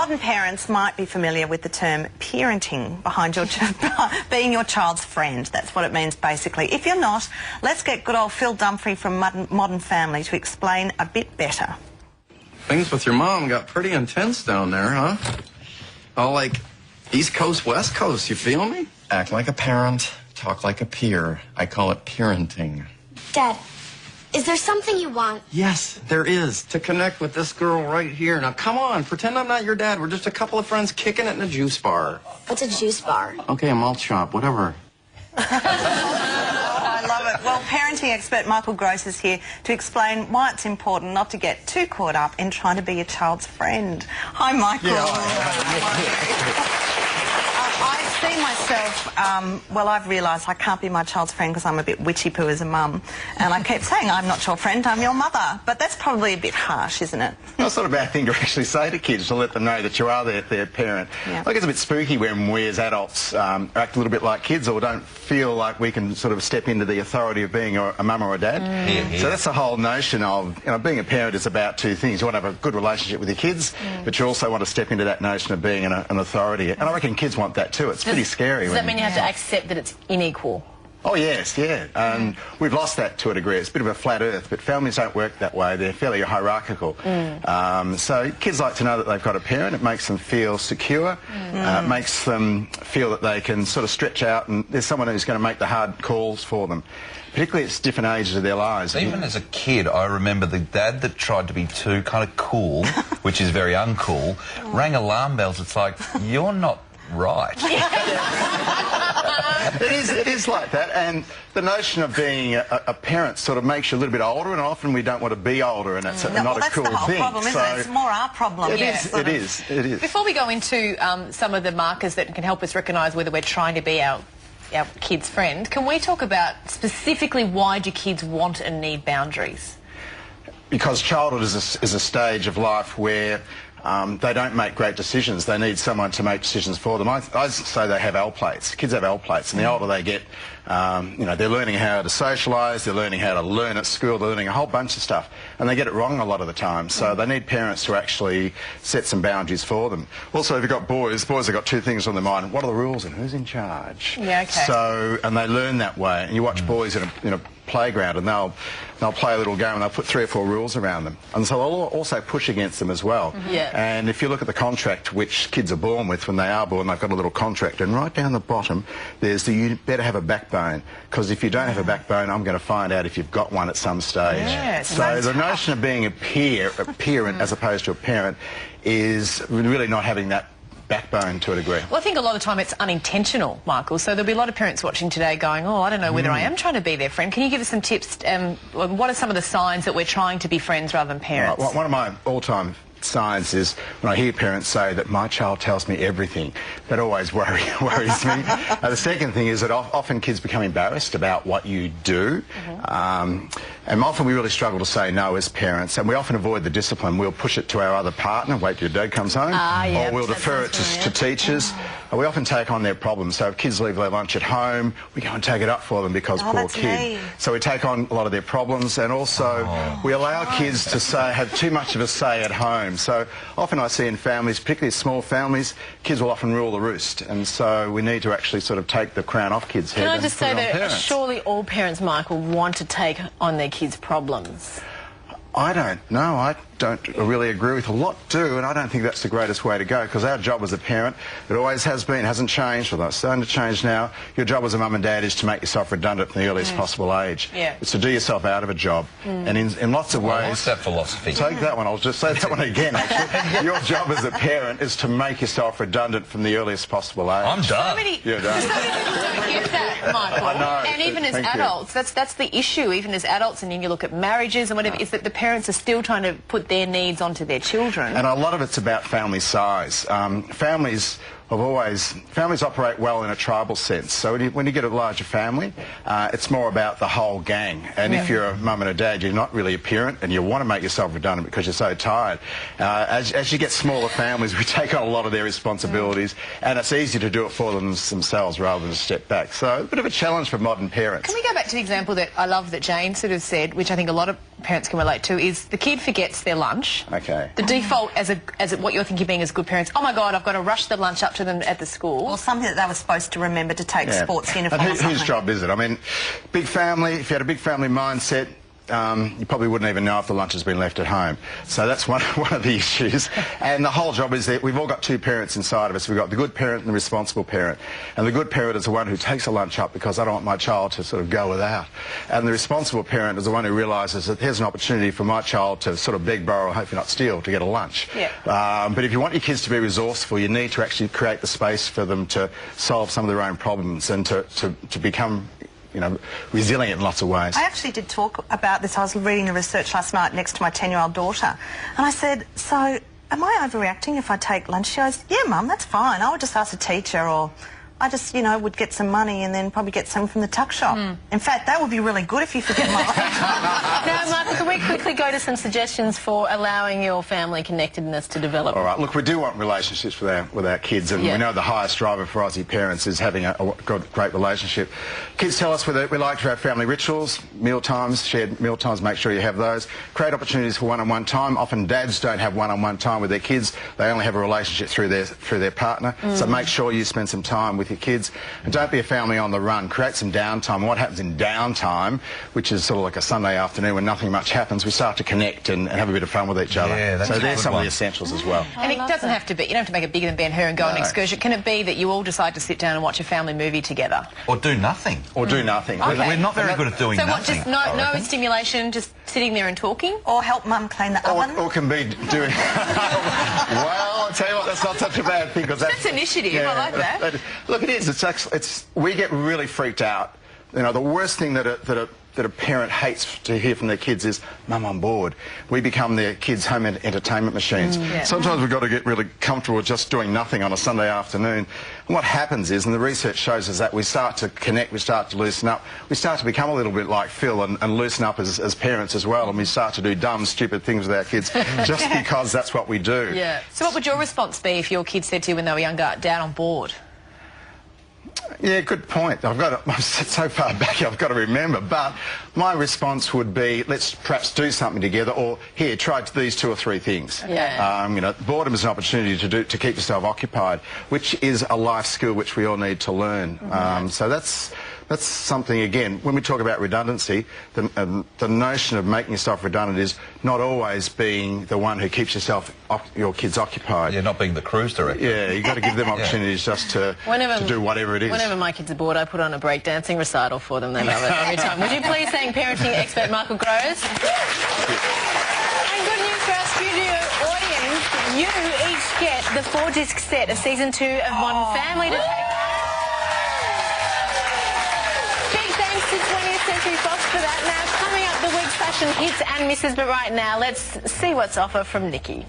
Modern parents might be familiar with the term parenting behind your being your child's friend. That's what it means, basically. If you're not, let's get good old Phil Dunphy from Modern Family to explain a bit better. Things with your mom got pretty intense down there, huh? All like East Coast, West Coast, you feel me? Act like a parent, talk like a peer. I call it parenting. Dad, is there something you want? Yes, there is. To connect with this girl right here. Now, come on, pretend I'm not your dad. We're just a couple of friends kicking it in a juice bar. What's a juice bar? Okay, a malt shop, whatever. I love it. Well, parenting expert Michael Grose is here to explain why it's important not to get too caught up in trying to be your child's friend. Hi, Michael. Yeah. I see myself, well, I've realised I can't be my child's friend because I'm a bit witchy-poo as a mum. And I keep saying, I'm not your friend, I'm your mother. But that's probably a bit harsh, isn't it? Well, it's not a bad thing to actually say to kids, to let them know that you are their parent. Yeah. Like, it's a bit spooky when we as adults act a little bit like kids or don't feel like we can sort of step into the authority of being a mum or a dad. So that's the whole notion of, being a parent is about two things. You want to have a good relationship with your kids, but you also want to step into that notion of being an authority. And I reckon kids want that too. It's pretty scary. Does that mean you have to accept that it's unequal? Oh, yes, yeah. And we've lost that to a degree. It's a bit of a flat earth, but families don't work that way. They're fairly hierarchical. So kids like to know that they've got a parent. It makes them feel secure. It makes them feel that they can sort of stretch out and there's someone who's going to make the hard calls for them. Particularly at different ages of their lives. Even as a kid, I remember the dad that tried to be too kind of cool, which is very uncool, rang alarm bells. It's like, you're not right. It is like that, and the notion of being a parent sort of makes you a little bit older, and often we don't want to be older, and that's not a cool thing. That's the whole problem, isn't it? It's more our problem. It is. Before we go into some of the markers that can help us recognise whether we're trying to be our kid's friend, can we talk about specifically why do kids want and need boundaries? Because childhood is a stage of life where they don't make great decisions. They need someone to make decisions for them. I say they have L plates. Kids have L plates, and the older they get, they're learning how to socialise, they're learning how to learn at school, they're learning a whole bunch of stuff, and they get it wrong a lot of the time. So they need parents to actually set some boundaries for them. Also, if you've got boys have got two things on their mind. What are the rules and who's in charge? Yeah, okay. So, and they learn that way. And you watch boys in a playground and they'll play a little game and they'll put 3 or 4 rules around them, and so they'll also push against them as well. And if you look at the contract which kids are born with, when they are born they've got a little contract, and right down the bottom there's you better have a backbone, because if you don't have a backbone I'm going to find out if you've got one at some stage. So the notion of being a parent as opposed to a parent is really not having that backbone to a degree. Well, I think a lot of the time it's unintentional, Michael, so there'll be a lot of parents watching today going, oh, I don't know whether I am trying to be their friend. Can you give us some tips? What are some of the signs that we're trying to be friends rather than parents? One of my all-time signs is when I hear parents say that my child tells me everything. That always worries me. The second thing is that often kids become embarrassed about what you do. And often we really struggle to say no as parents, and we often avoid the discipline. We'll push it to our other partner, wait till your dad comes home, or we'll defer it to teachers. We often take on their problems. So if kids leave their lunch at home, we go and take it up for them because poor kid. So we take on a lot of their problems, and also we allow kids to have too much of a say at home. So often I see in families, particularly small families, kids will often rule the roost, and so we need to actually sort of take the crown off kids' heads. Can I just say that surely all parents, Michael, want to take on their kids' problems? I don't know. I don't really agree with a lot do, and I don't think that's the greatest way to go, because our job as a parent, it always has been, hasn't changed, although it's starting to change now. Your job as a mum and dad is to make yourself redundant from the earliest possible age. It's to do yourself out of a job. And in lots of ways... What's that philosophy? Take that one. I'll just say that one again, actually. Your job as a parent is to make yourself redundant from the earliest possible age. I'm done. You're done. So many people don't get that, Michael. I know. And even as adults, that's the issue, even as adults, and then you look at marriages and whatever, is that the parents are still trying to put their needs onto their children. And a lot of it's about family size. Families operate well in a tribal sense. So when you get a larger family, it's more about the whole gang. And if you're a mum and a dad, you're not really a parent, and you want to make yourself redundant because you're so tired. As you get smaller families, we take on a lot of their responsibilities, and it's easy to do it for themselves rather than step back. So a bit of a challenge for modern parents. Can we go back to the example that I love that Jane sort of said, which I think a lot of parents can relate to is the kid forgets their lunch. Okay. The default as what you're thinking being as good parents, oh my God, I've got to rush the lunch up to them at the school. Or something that they were supposed to remember to take sports uniform And or something. whose job is it? I mean, big family, if you had a big family mindset, you probably wouldn't even know if the lunch has been left at home. So that's one of the issues. And the whole job is that we've all got two parents inside of us. We've got the good parent and the responsible parent. And the good parent is the one who takes the lunch up because I don't want my child to sort of go without. And the responsible parent is the one who realises that here's an opportunity for my child to sort of beg, borrow, hopefully not steal, to get a lunch. Yeah. But if you want your kids to be resourceful, you need to actually create the space for them to solve some of their own problems and to become, you know, resilient in lots of ways. I actually did talk about this. I was reading the research last night next to my 10-year-old daughter, and I said, so am I overreacting if I take lunch? She goes, yeah, Mum, that's fine. I would just ask the teacher, or I just, you know, would get some money and then probably get some from the tuck shop. In fact, that would be really good if you forget my lunch. Now, Michael, can we quickly go to some suggestions for allowing your family connectedness to develop? All right, look, we do want relationships with our kids, and we know the highest driver for Aussie parents is having a great relationship. Kids tell us we like to have family rituals, meal times, shared meal times, make sure you have those. Create opportunities for one-on-one time. Often dads don't have one-on-one time with their kids. They only have a relationship through their partner. So make sure you spend some time with your kids, and don't be a family on the run. Create some downtime. What happens in downtime, which is sort of like a Sunday afternoon when nothing much happens, we start to connect and have a bit of fun with each other. Yeah, that's so a there's good some of one. the essentials as well. And it doesn't have to be, you don't have to make it bigger than Ben-Hur and go on an excursion. Can it be that you all decide to sit down and watch a family movie together? Or do nothing. Or do nothing. Okay. We're not very good at doing so nothing. So what, just no stimulation, just sitting there and talking? Or help Mum clean the oven. Or can be doing... Well, I'll tell you what, that's not such a bad thing. That's initiative, I like that. Look, it is. We get really freaked out. You know, the worst thing that a parent hates to hear from their kids is, Mum, I'm bored. We become their kids' home entertainment machines. Sometimes we've got to get really comfortable with just doing nothing on a Sunday afternoon. And what happens is, and the research shows us that we start to connect, we start to loosen up, we start to become a little bit like Phil and loosen up as parents as well, and we start to do dumb, stupid things with our kids just because that's what we do. Yeah. So what would your response be if your kids said to you when they were younger, Dad, I'm bored? Yeah, good point. I'm so far back I've got to remember, but my response would be, let's perhaps do something together, or here, try these 2 or 3 things. Yeah. You know, boredom is an opportunity to keep yourself occupied, which is a life skill which we all need to learn. So that's something, again, when we talk about redundancy, the notion of making yourself redundant is not always being the one who keeps your kids occupied. Yeah, not being the cruise director. Yeah, you've got to give them opportunities just to do whatever it is. Whenever my kids are bored, I put on a breakdancing recital for them. They love it every time. Would you please thank parenting expert Michael Grose? And good news for our studio audience. You each get the 4-disc set of Season 2 of Modern Family to take home. Big thanks to 20th Century Fox for that. Now, coming up, the week's fashion hits and misses, but right now, let's see what's offer from Nikki.